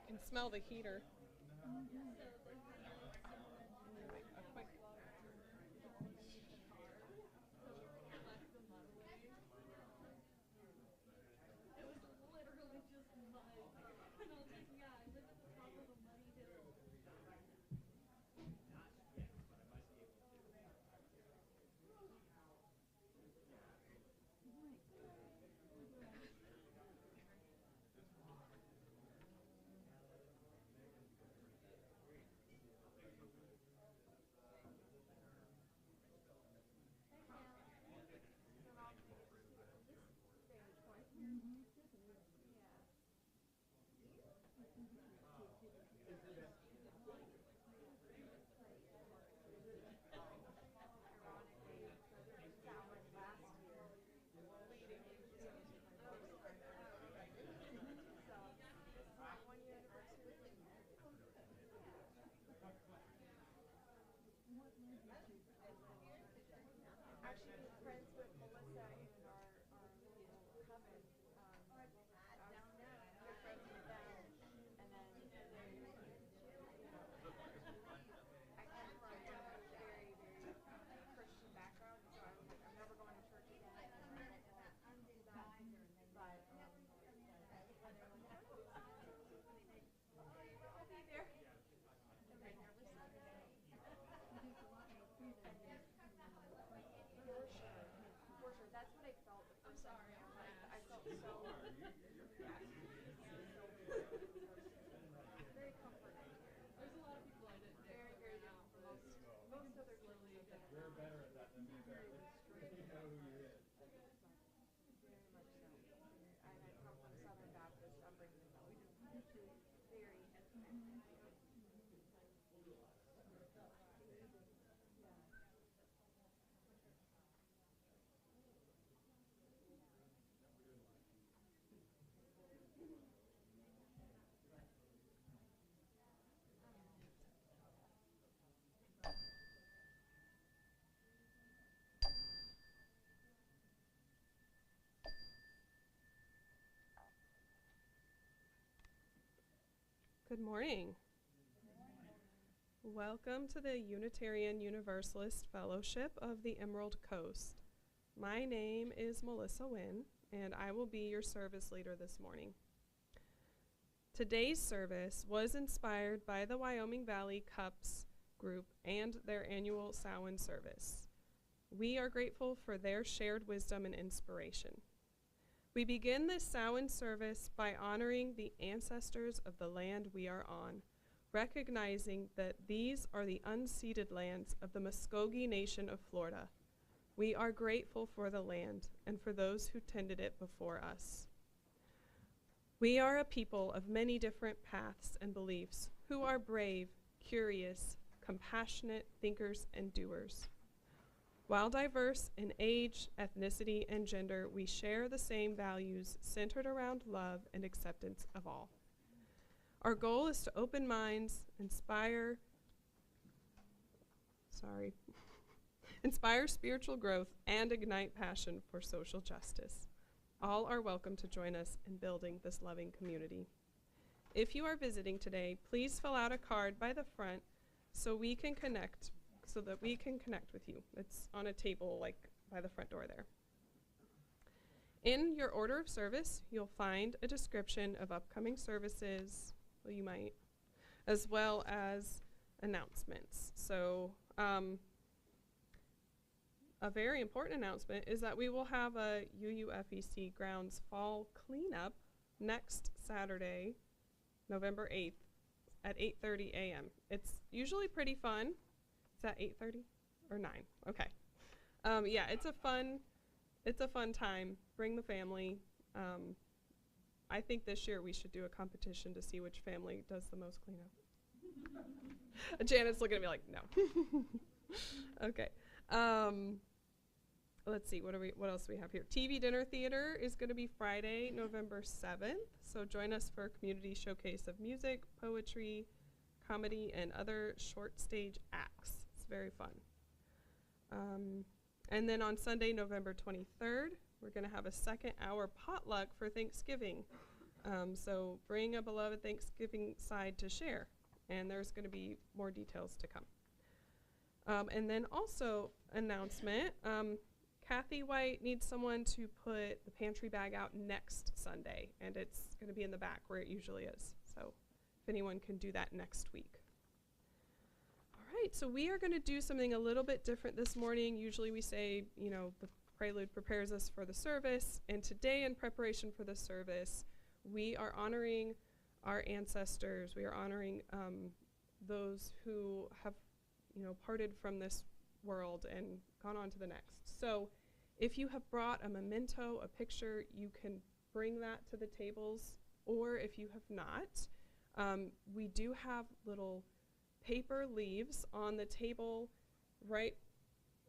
Can smell the heater. Good morning. Welcome to the Unitarian Universalist Fellowship of the Emerald Coast. My name is Melissa Wynn, and I will be your service leader this morning. Today's service was inspired by the Wyoming Valley CUUPS group and their annual Samhain service. We are grateful for their shared wisdom and inspiration. We begin this Samhain service by honoring the ancestors of the land we are on, recognizing that these are the unceded lands of the Muskogee Nation of Florida. We are grateful for the land and for those who tended it before us. We are a people of many different paths and beliefs who are brave, curious, compassionate thinkers and doers. While diverse in age, ethnicity, and gender, we share the same values centered around love and acceptance of all. Our goal is to open minds, inspire spiritual growth, and ignite passion for social justice. All are welcome to join us in building this loving community. If you are visiting today, please fill out a card by the front so that we can connect with you. It's on a table like by the front door there. In your order of service, you'll find a description of upcoming services, as well as announcements. So a very important announcement is that we will have a UUFEC grounds fall cleanup next Saturday, November 8th at 8:30 a.m. It's usually pretty fun. Is that 8:30 or 9? Okay. Yeah, it's a fun time. Bring the family. I think this year we should do a competition to see which family does the most cleanup. Janet's looking at me like, no. Okay. Let's see, what else do we have here? TV Dinner Theater is going to be Friday, November 7th. So join us for a community showcase of music, poetry, comedy, and other short stage acts. It's very fun. And then on Sunday, November 23rd, we're going to have a second hour potluck for Thanksgiving. So bring a beloved Thanksgiving side to share. And there's going to be more details to come. And then also announcement, Kathy White needs someone to put the pantry bag out next Sunday, and it's going to be in the back where it usually is. So if anyone can do that next week. All right, so we are going to do something a little bit different this morning. Usually we say, you know, the prelude prepares us for the service, and today in preparation for the service, we are honoring our ancestors. We are honoring those who have, you know, parted from this world and gone on to the next. So if you have brought a memento, a picture, you can bring that to the tables, or if you have not, we do have little paper leaves on the table right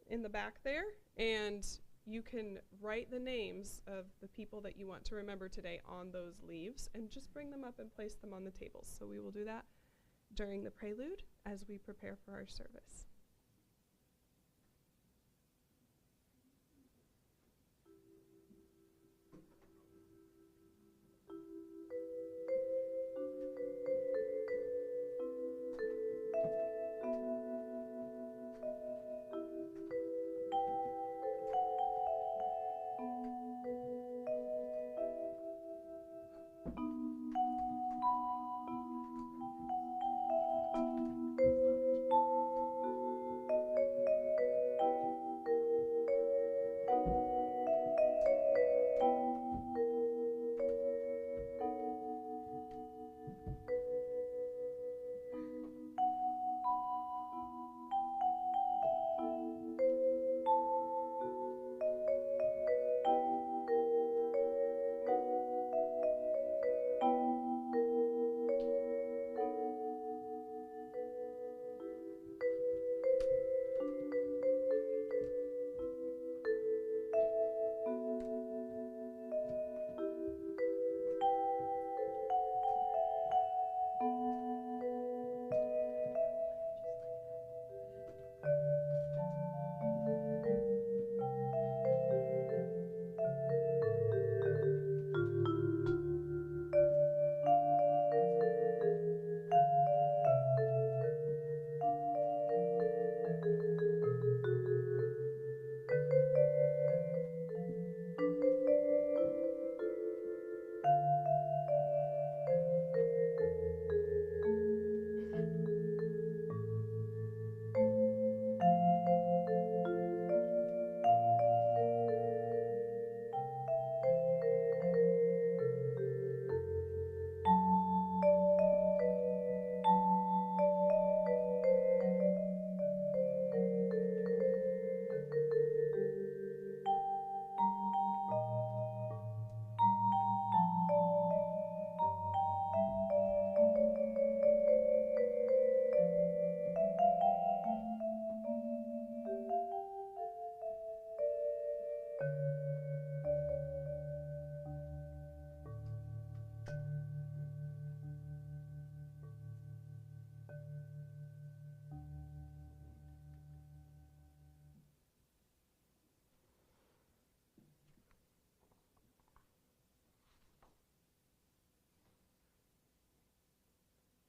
in the back there, and you can write the names of the people that you want to remember today on those leaves and just bring them up and place them on the tables. So we will do that during the prelude as we prepare for our service.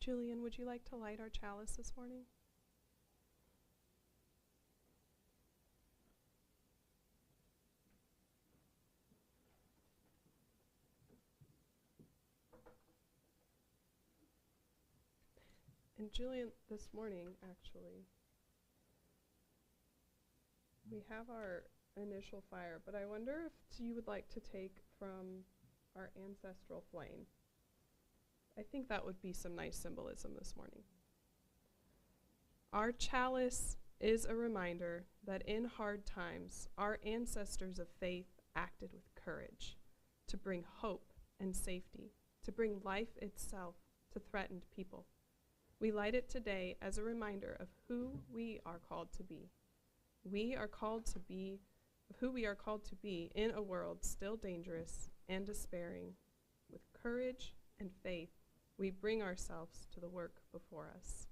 Julian, would you like to light our chalice this morning? And Julian, this morning, actually, we have our initial fire, but I wonder if you would like to take from our ancestral flame. I think that would be some nice symbolism this morning. Our chalice is a reminder that in hard times, our ancestors of faith acted with courage to bring hope and safety, to bring life itself to threatened people. We light it today as a reminder of who we are called to be. We are called to be of who we are called to be in a world still dangerous and despairing. With courage and faith, we bring ourselves to the work before us.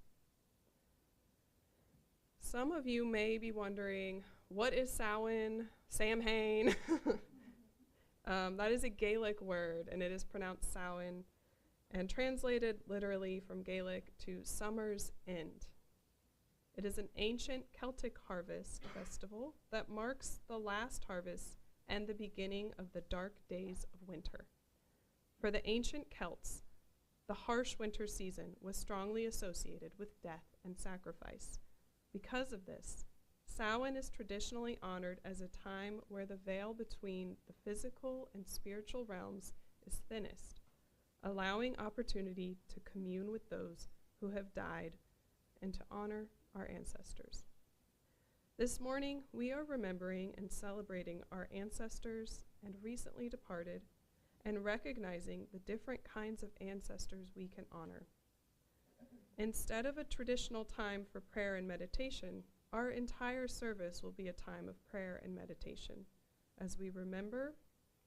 Some of you may be wondering, what is Samhain? Samhain? That is a Gaelic word, and it is pronounced Samhain, and translated literally from Gaelic to summer's end. It is an ancient Celtic harvest festival that marks the last harvest and the beginning of the dark days of winter. For the ancient Celts, the harsh winter season was strongly associated with death and sacrifice. Because of this, Samhain is traditionally honored as a time where the veil between the physical and spiritual realms is thinnest, allowing opportunity to commune with those who have died and to honor our ancestors. This morning, we are remembering and celebrating our ancestors and recently departed, and recognizing the different kinds of ancestors we can honor. Instead of a traditional time for prayer and meditation, our entire service will be a time of prayer and meditation as we remember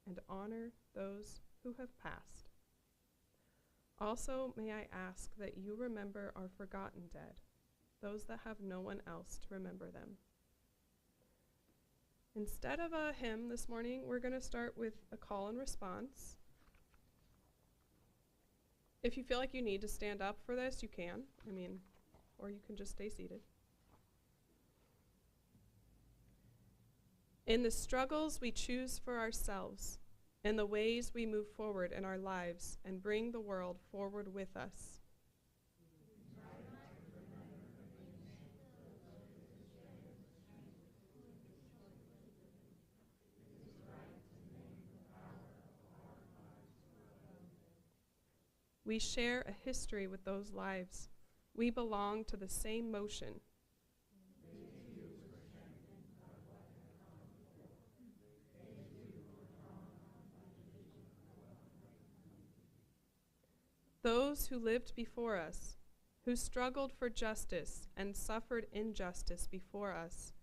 and honor those who have passed. Also, may I ask that you remember our forgotten dead, those that have no one else to remember them. Instead of a hymn this morning, we're going to start with a call and response. If you feel like you need to stand up for this, you can. Or you can just stay seated. In the struggles we choose for ourselves, in the ways we move forward in our lives and bring the world forward with us, we share a history with those lives. We belong to the same motion. Those who lived before us, who struggled for justice and suffered injustice before us,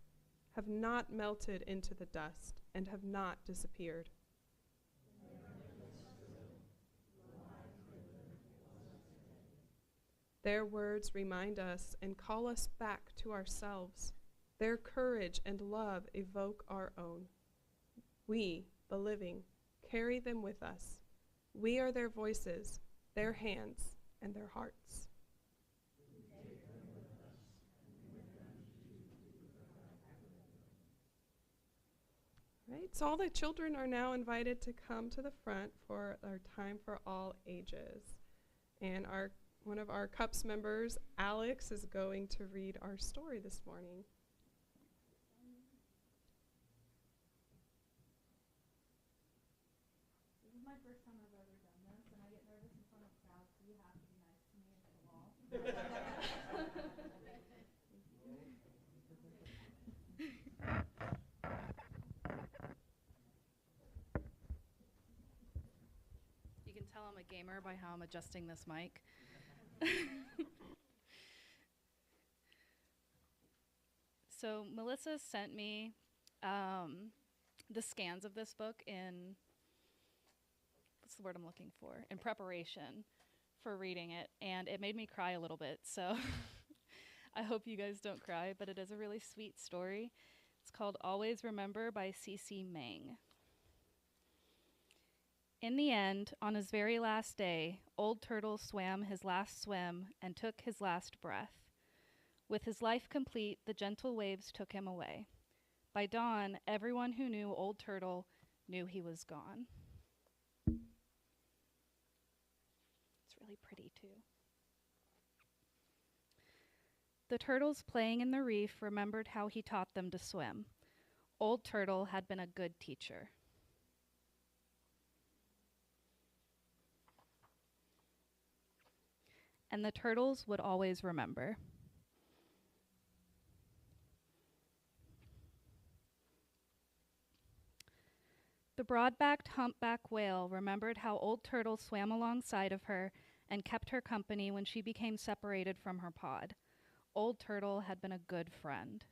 have not melted into the dust and have not disappeared. Their words remind us and call us back to ourselves. Their courage and love evoke our own. We, the living, carry them with us. We are their voices, their hands, and their hearts. Right, so all the children are now invited to come to the front for our time for all ages. And one of our CUUPS members, Alex, is going to read our story this morning. This is my first time I've ever done this, and I get nervous in front of crowds, so you have to be nice to me at the wall. You can tell I'm a gamer by how I'm adjusting this mic. So Melissa sent me the scans of this book in, what's the word I'm looking for? In preparation for reading it, and it made me cry a little bit, so I hope you guys don't cry, but it is a really sweet story. It's called Always Remember by C.C. Mang. In the end, on his very last day, Old Turtle swam his last swim and took his last breath. With his life complete, the gentle waves took him away. By dawn, everyone who knew Old Turtle knew he was gone. It's really pretty, too. The turtles playing in the reef remembered how he taught them to swim. Old Turtle had been a good teacher. And the turtles would always remember. The broad-backed humpback whale remembered how Old Turtle swam alongside of her and kept her company when she became separated from her pod. Old Turtle had been a good friend.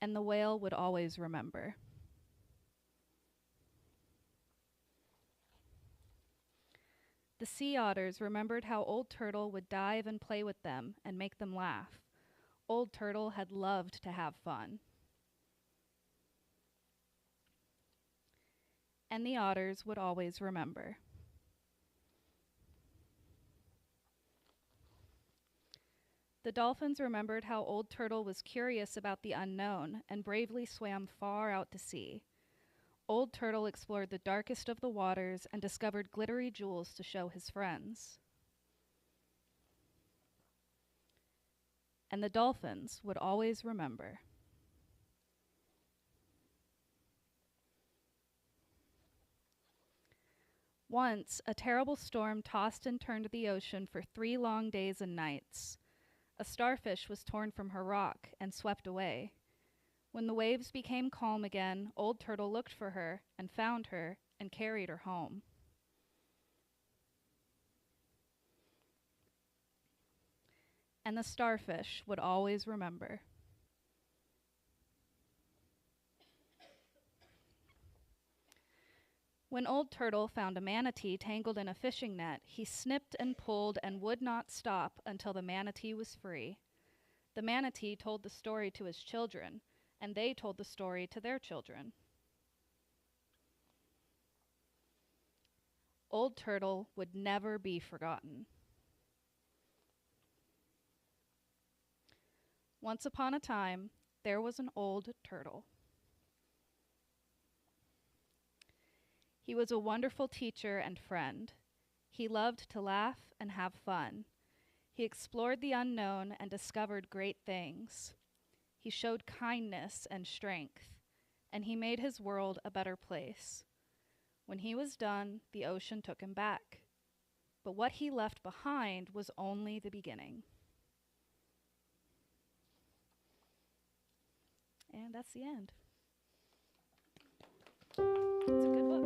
And the whale would always remember. The sea otters remembered how Old Turtle would dive and play with them and make them laugh. Old Turtle had loved to have fun. And the otters would always remember. The dolphins remembered how Old Turtle was curious about the unknown and bravely swam far out to sea. Old Turtle explored the darkest of the waters and discovered glittery jewels to show his friends. And the dolphins would always remember. Once, a terrible storm tossed and turned the ocean for 3 long days and nights. A starfish was torn from her rock and swept away. When the waves became calm again, Old Turtle looked for her and found her and carried her home. And the starfish would always remember. When Old Turtle found a manatee tangled in a fishing net, he snipped and pulled and would not stop until the manatee was free. The manatee told the story to his children, and they told the story to their children. Old Turtle would never be forgotten. Once upon a time, there was an old turtle. He was a wonderful teacher and friend. He loved to laugh and have fun. He explored the unknown and discovered great things. He showed kindness and strength, and he made his world a better place. When he was done, the ocean took him back. But what he left behind was only the beginning. And that's the end. It's a good book.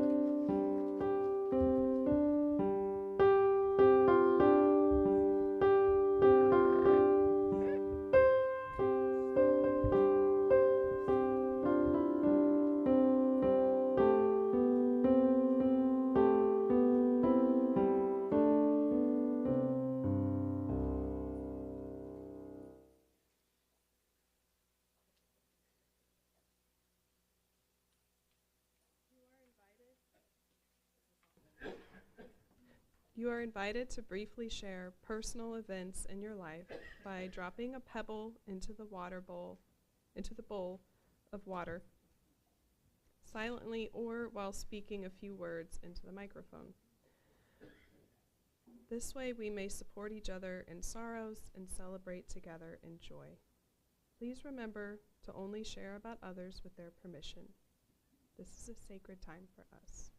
You are invited to briefly share personal events in your life by dropping a pebble into the bowl of water, silently or while speaking a few words into the microphone. This way we may support each other in sorrows and celebrate together in joy. Please remember to only share about others with their permission. This is a sacred time for us.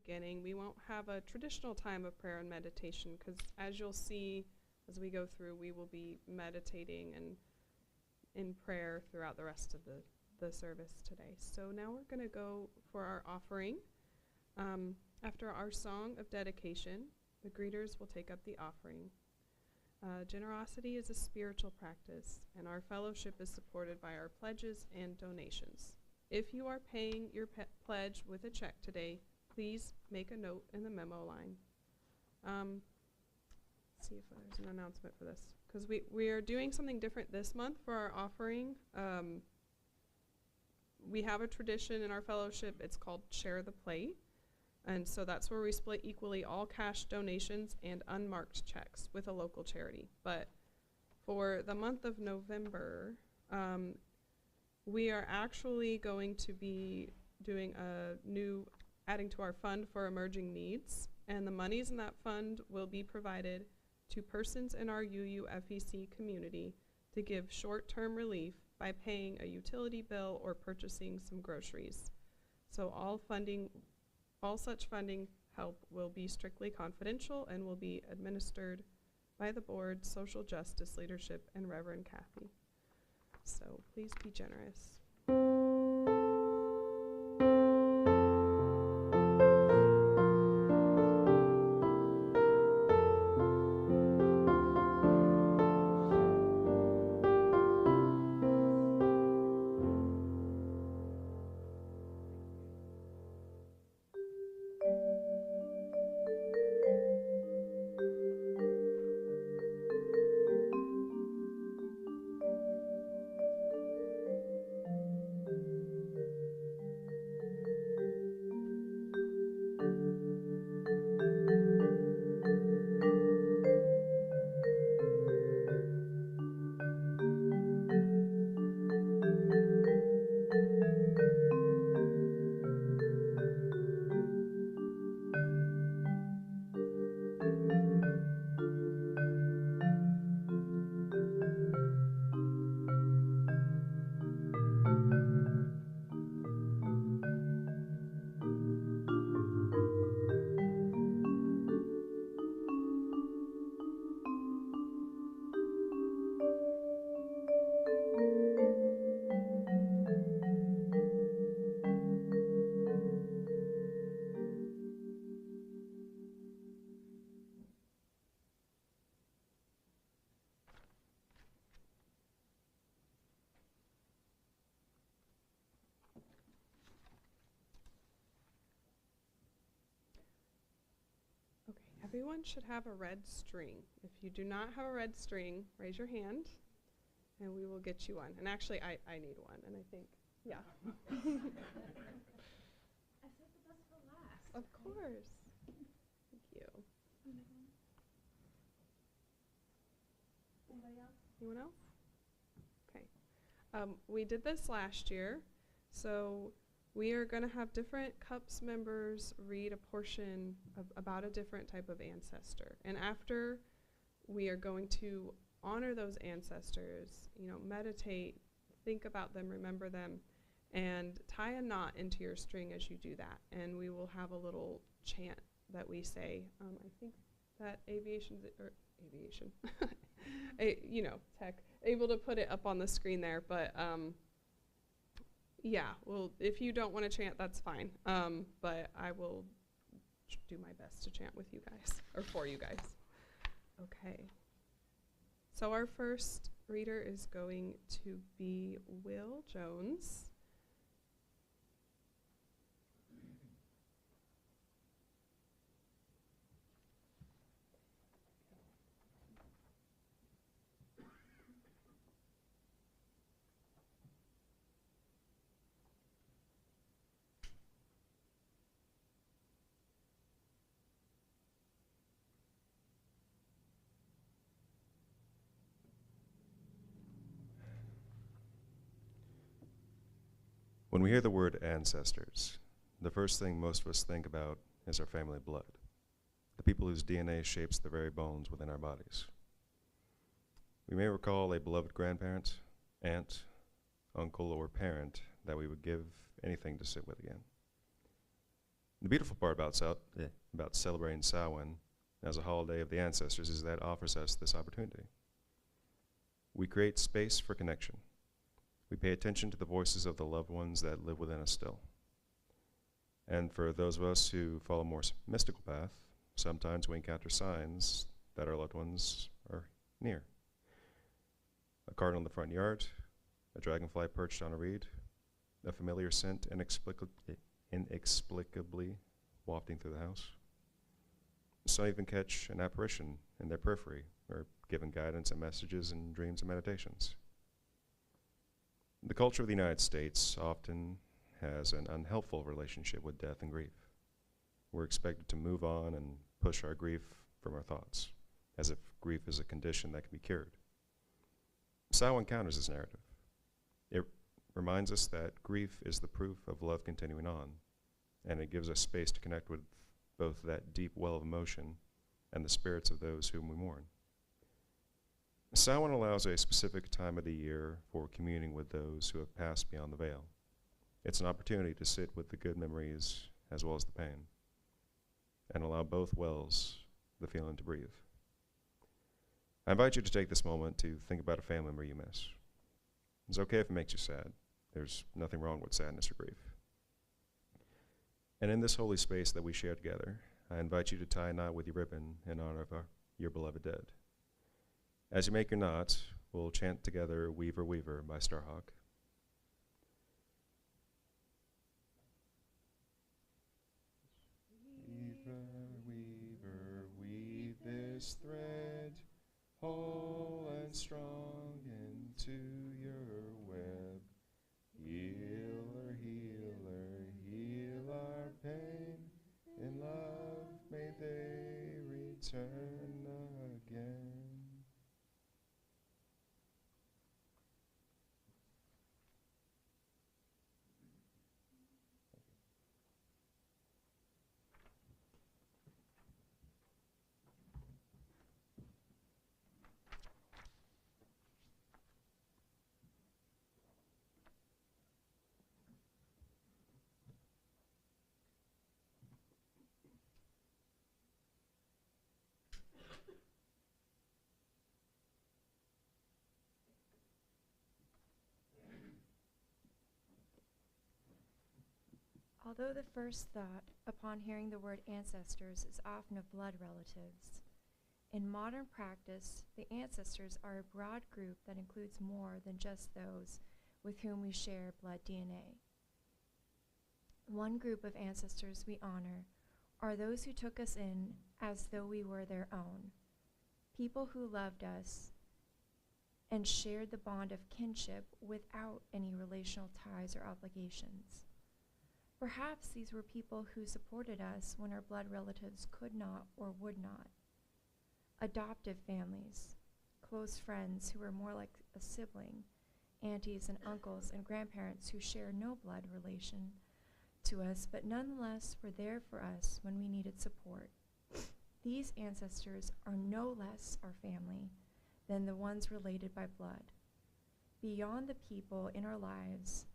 beginning, we won't have a traditional time of prayer and meditation because, as you'll see as we go through, we will be meditating and in prayer throughout the rest of the service today. So now we're going to go for our offering. After our song of dedication, the greeters will take up the offering. Generosity is a spiritual practice, and our fellowship is supported by our pledges and donations. If you are paying your pledge with a check today, please make a note in the memo line. Let's see if there's an announcement for this, because we are doing something different this month for our offering. We have a tradition in our fellowship. It's called Share the Plate. And so that's where we split equally all cash donations and unmarked checks with a local charity. But for the month of November, we are actually going to be doing adding to our fund for emerging needs. And the monies in that fund will be provided to persons in our UUFEC community to give short-term relief by paying a utility bill or purchasing some groceries. So all such funding help will be strictly confidential and will be administered by the board, social justice leadership, and Reverend Kathy. So please be generous. Everyone should have a red string. If you do not have a red string, raise your hand and we will get you one. And actually, I need one, and I think, yeah. I saved the best for last. Of course. Thank you. Anybody else? Anyone else? Okay. We did this last year, so we are going to have different CUUPS members read a portion about a different type of ancestor. And after, we are going to honor those ancestors, meditate, think about them, remember them, and tie a knot into your string as you do that. And we will have a little chant that we say. I think that tech, able to put it up on the screen there, but yeah, well, if you don't want to chant, that's fine. But I will do my best to chant with you guys, or for you guys. Okay. So our first reader is going to be Will Jones. When we hear the word ancestors, the first thing most of us think about is our family blood, the people whose DNA shapes the very bones within our bodies. We may recall a beloved grandparent, aunt, uncle, or parent that we would give anything to sit with again. The beautiful part about celebrating Samhain as a holiday of the ancestors is that it offers us this opportunity. We create space for connection. We pay attention to the voices of the loved ones that live within us still. And for those of us who follow a more mystical path, sometimes we encounter signs that our loved ones are near. A cardinal in the front yard, a dragonfly perched on a reed, a familiar scent inexplicably wafting through the house. Some even catch an apparition in their periphery, or given guidance and messages in dreams and meditations. The culture of the United States often has an unhelpful relationship with death and grief. We're expected to move on and push our grief from our thoughts, as if grief is a condition that can be cured. Samhain counters this narrative. It reminds us that grief is the proof of love continuing on, and it gives us space to connect with both that deep well of emotion and the spirits of those whom we mourn. Samhain allows a specific time of the year for communing with those who have passed beyond the veil. It's an opportunity to sit with the good memories as well as the pain, and allow both wells the feeling to breathe. I invite you to take this moment to think about a family member you miss. It's okay if it makes you sad. There's nothing wrong with sadness or grief. And in this holy space that we share together, I invite you to tie a knot with your ribbon in honor of your beloved dead. As you make your knot, we'll chant together Weaver, Weaver by Starhawk. Weaver, Weaver, weave this thread, whole and strong into your web. Healer, healer, heal our pain. In love may they return again. Although the first thought upon hearing the word ancestors is often of blood relatives, in modern practice, the ancestors are a broad group that includes more than just those with whom we share blood DNA. One group of ancestors we honor are those who took us in as though we were their own, people who loved us and shared the bond of kinship without any relational ties or obligations. Perhaps these were people who supported us when our blood relatives could not or would not. Adoptive families, close friends who were more like a sibling, aunties and uncles and grandparents who share no blood relation to us, but nonetheless were there for us when we needed support. These ancestors are no less our family than the ones related by blood. Beyond the people in our lives,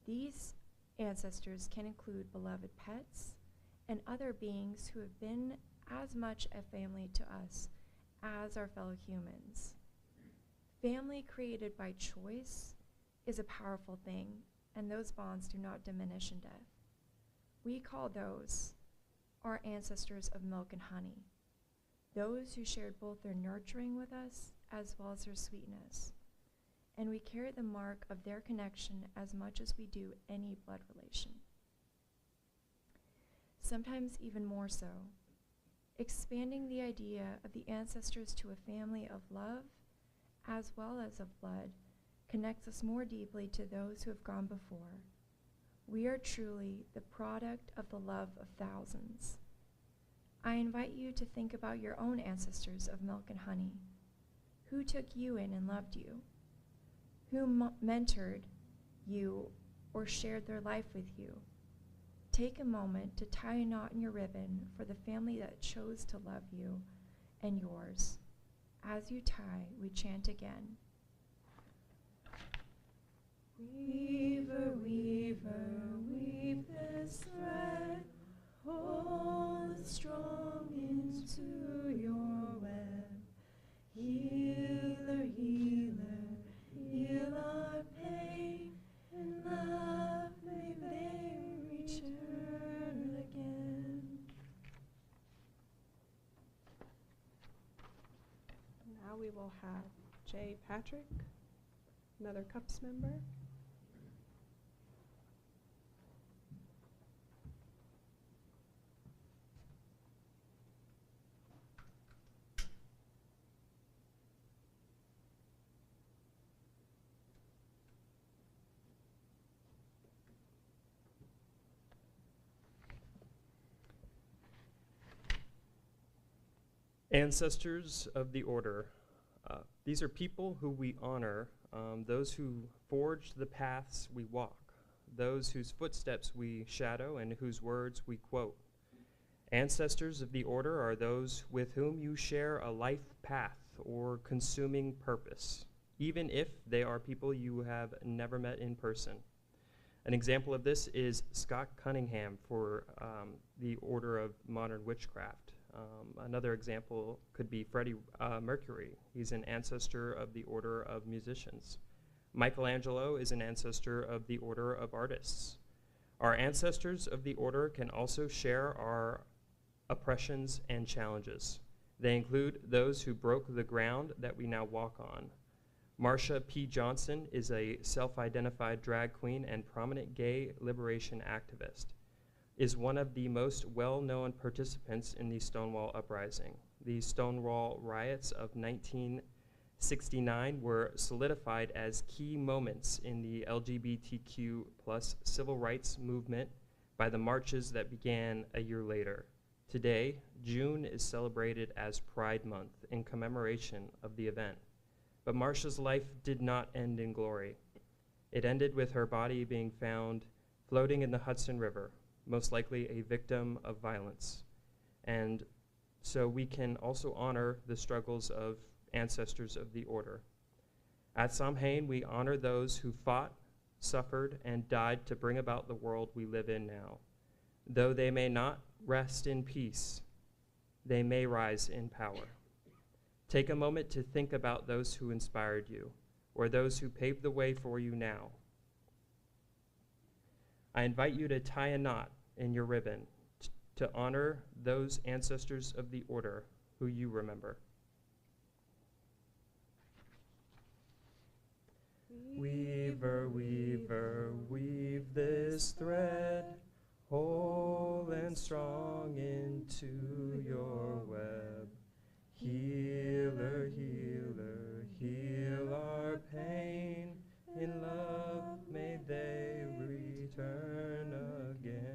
these ancestors can include beloved pets and other beings who have been as much a family to us as our fellow humans. Family created by choice is a powerful thing, and those bonds do not diminish in death. We call those our ancestors of milk and honey, those who shared both their nurturing with us as well as their sweetness. And we carry the mark of their connection as much as we do any blood relation. Sometimes even more so. Expanding the idea of the ancestors to a family of love as well as of blood connects us more deeply to those who have gone before. We are truly the product of the love of thousands. I invite you to think about your own ancestors of milk and honey. Who took you in and loved you? Who mentored you or shared their life with you? Take a moment to tie a knot in your ribbon for the family that chose to love you and yours. As you tie, we chant again. Weaver, weaver, weave this thread, I'll have Jay Patrick, another CUUPS member. Ancestors of the Order. These are people who we honor, those who forged the paths we walk, those whose footsteps we shadow and whose words we quote. Ancestors of the Order are those with whom you share a life path or consuming purpose, even if they are people you have never met in person. An example of this is Scott Cunningham for the Order of Modern Witchcraft. Another example could be Freddie Mercury. He's an ancestor of the Order of Musicians. Michelangelo is an ancestor of the Order of Artists. Our ancestors of the Order can also share our oppressions and challenges. They include those who broke the ground that we now walk on. Marsha P. Johnson is a self-identified drag queen and prominent gay liberation activist, is one of the most well-known participants in the Stonewall Uprising. The Stonewall riots of 1969 were solidified as key moments in the LGBTQ+ civil rights movement by the marches that began a year later. Today, June is celebrated as Pride Month in commemoration of the event. But Marsha's life did not end in glory. It ended with her body being found floating in the Hudson River, most likely a victim of violence. And so we can also honor the struggles of ancestors of the Order. At Samhain, we honor those who fought, suffered, and died to bring about the world we live in now. Though they may not rest in peace, they may rise in power. Take a moment to think about those who inspired you, or those who paved the way for you now. I invite you to tie a knot in your ribbon to honor those ancestors of the Order who you remember. Weaver, weaver, weave this thread, whole and strong into your web. Healer, healer, heal our pain. In love may they return again.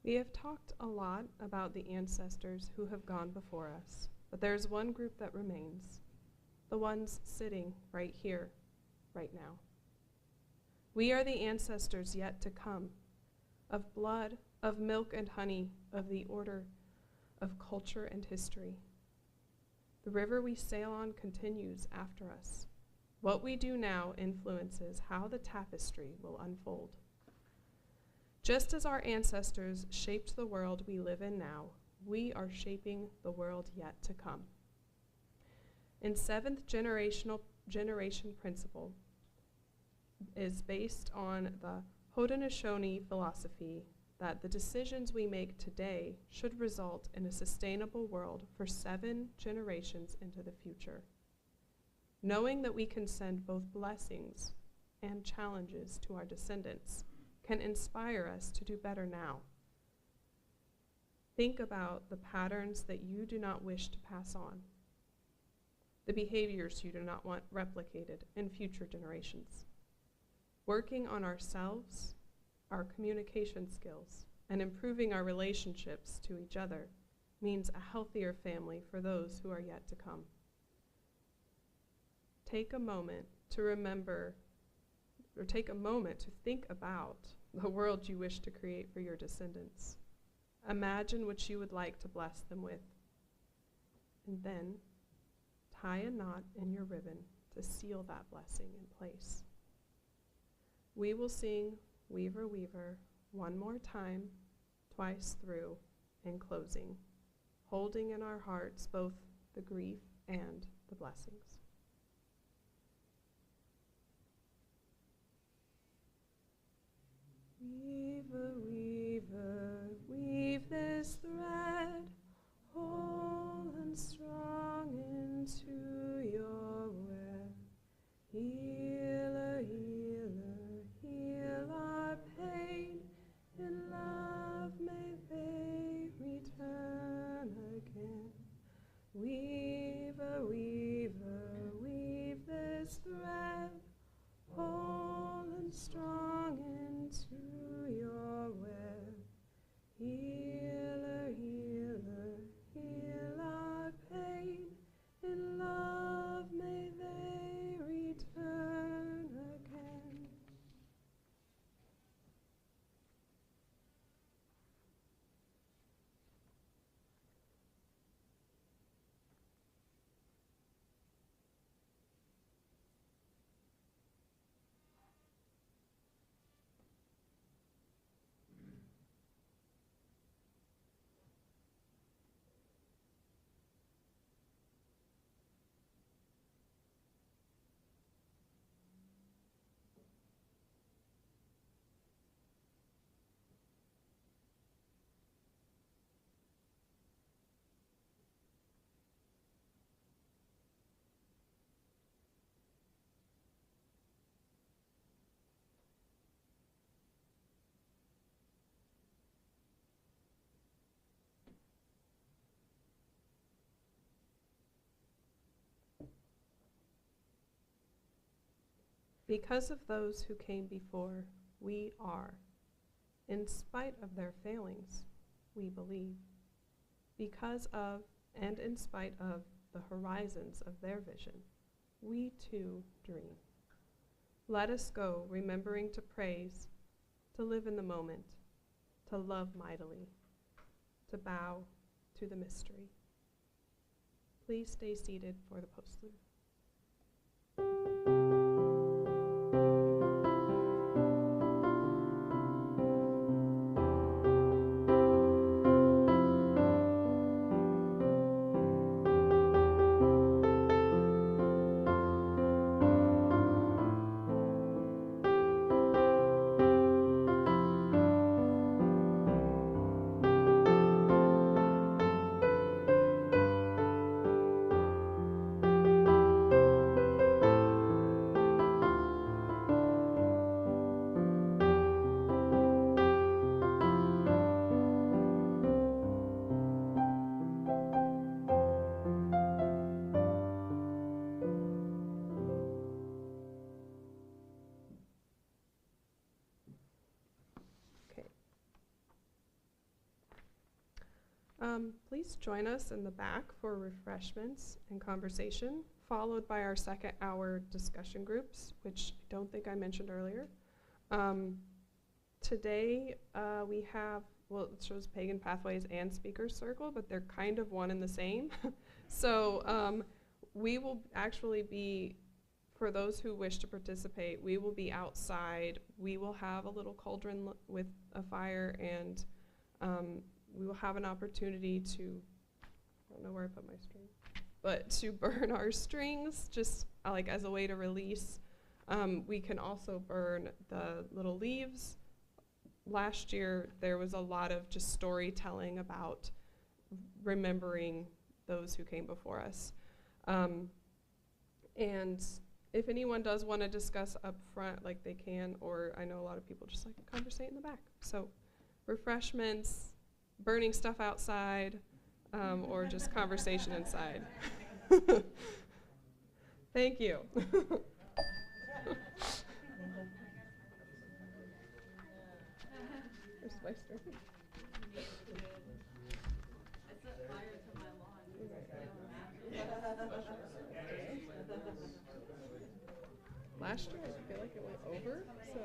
We have talked a lot about the ancestors who have gone before us, but there's one group that remains, the ones sitting right here, right now. We are the ancestors yet to come, of blood, of milk and honey, of the order, of culture and history. The river we sail on continues after us. What we do now influences how the tapestry will unfold. Just as our ancestors shaped the world we live in now, we are shaping the world yet to come. In seventh generation principle is based on the Haudenosaunee philosophy that the decisions we make today should result in a sustainable world for 7 generations into the future. Knowing that we can send both blessings and challenges to our descendants can inspire us to do better now. Think about the patterns that you do not wish to pass on, the behaviors you do not want replicated in future generations. Working on ourselves, our communication skills, and improving our relationships to each other means a healthier family for those who are yet to come. Take a moment to remember, or take a moment to think about the world you wish to create for your descendants. Imagine what you would like to bless them with. And then tie a knot in your ribbon to seal that blessing in place. We will sing, Weaver, Weaver, one more time, twice through, in closing, holding in our hearts both the grief and the blessings. Weaver, weaver, weave this thread, whole and strong into your web. Healer, healer, heal our pain. In love may they return again. Weaver, weaver, weave this thread, whole and strong into your web. Healer, healer, heal our pain. In love may they return again. Because of those who came before, we are. In spite of their failings, we believe. Because of and in spite of the horizons of their vision, we too dream. Let us go, remembering to praise, to live in the moment, to love mightily, to bow to the mystery. Please stay seated for the postlude. Please join us in the back for refreshments and conversation, followed by our second hour discussion groups, which I don't think I mentioned earlier. Today we have, well, it shows Pagan Pathways and Speakers Circle, but they're kind of one and the same. So we will actually be, for those who wish to participate, we will be outside. We will have a little cauldron with a fire, and we will have an opportunity to, I don't know where I put my string, but to burn our strings, just like as a way to release. We can also burn the little leaves. Last year, there was a lot of just storytelling about remembering those who came before us. And if anyone does want to discuss up front, like they can, or I know a lot of people just like to conversate in the back. So refreshments, burning stuff outside, or just conversation inside. Thank you. Where's my string? I set fire to my lawn. Last year, I feel like it went over, so.